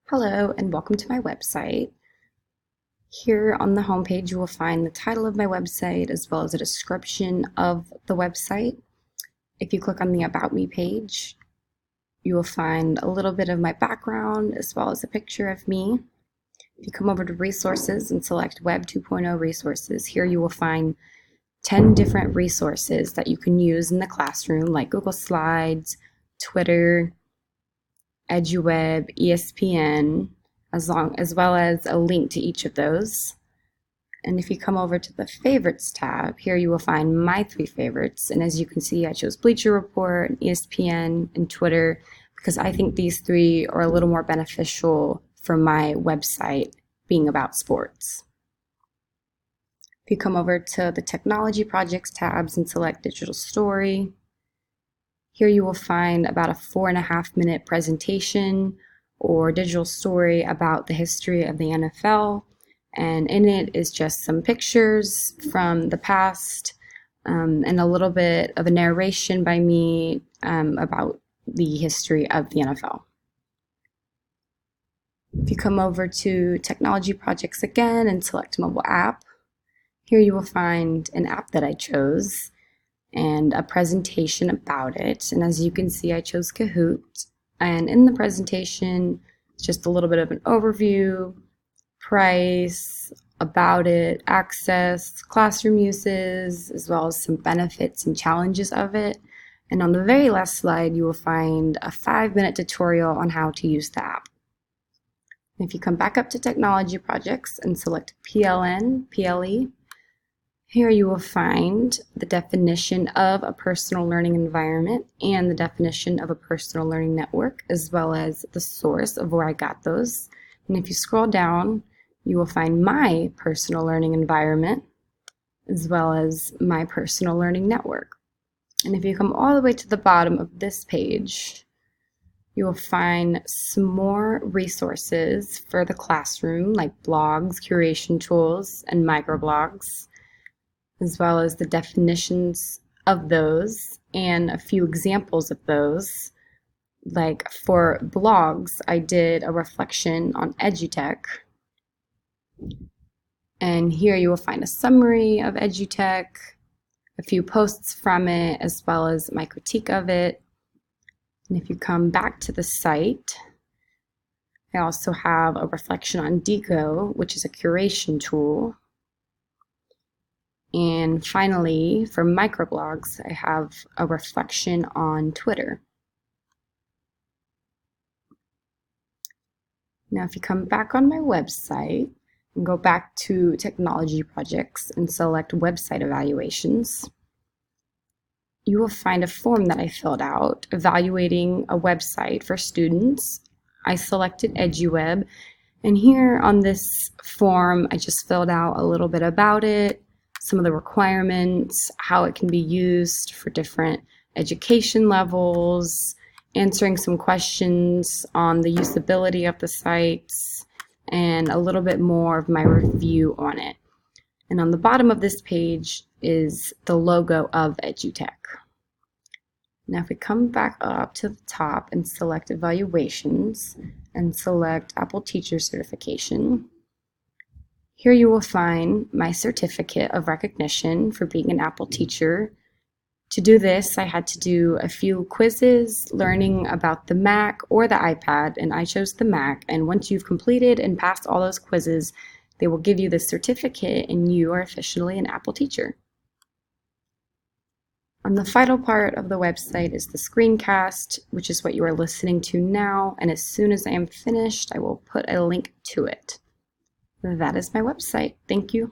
Hello and welcome to my website. Here on the homepage you will find the title of my website as well as a description of the website. If you click on the About Me page, you will find a little bit of my background as well as a picture of me. If you come over to Resources and select Web 2.0 Resources, here you will find 10 different resources that you can use in the classroom like Google Slides, Twitter, EduWeb, ESPN, as well as a link to each of those. And if you come over to the Favorites tab, here you will find my 3 favorites. And as you can see, I chose Bleacher Report, ESPN, and Twitter because I think these 3 are a little more beneficial for my website being about sports. If you come over to the Technology Projects tabs and select Digital Story, here you will find about a 4.5-minute presentation or digital story about the history of the NFL. And in it is just some pictures from the past and a little bit of a narration by me about the history of the NFL. If you come over to Technology Projects again and select Mobile App, here you will find an app that I chose and a presentation about it. And as you can see, I chose Kahoot. And in the presentation, it's just a little bit of an overview, price, about it, access, classroom uses, as well as some benefits and challenges of it. And on the very last slide, you will find a 5-minute tutorial on how to use the app. If you come back up to Technology Projects and select PLN, PLE, here you will find the definition of a personal learning environment and the definition of a personal learning network, as well as the source of where I got those. And if you scroll down, you will find my personal learning environment, as well as my personal learning network. And if you come all the way to the bottom of this page, you will find some more resources for the classroom, like blogs, curation tools, and microblogs, as well as the definitions of those and a few examples of those. Like for blogs, I did a reflection on EduTech. And here you will find a summary of EduTech, a few posts from it, as well as my critique of it. And if you come back to the site, I also have a reflection on Deco, which is a curation tool. And finally, for microblogs, I have a reflection on Twitter. Now, if you come back on my website and go back to Technology Projects and select Website Evaluations, you will find a form that I filled out evaluating a website for students. I selected EduWeb, and here on this form, I just filled out a little bit about it, some of the requirements, how it can be used for different education levels, answering some questions on the usability of the sites, and a little bit more of my review on it. And on the bottom of this page is the logo of EduTech. Now if we come back up to the top and select Evaluations and select Apple Teacher Certification, here you will find my certificate of recognition for being an Apple teacher. To do this, I had to do a few quizzes learning about the Mac or the iPad, and I chose the Mac. And once you've completed and passed all those quizzes, they will give you the certificate and you are officially an Apple teacher. On the final part of the website is the screencast, which is what you are listening to now. And as soon as I am finished, I will put a link to it. That is my website. Thank you.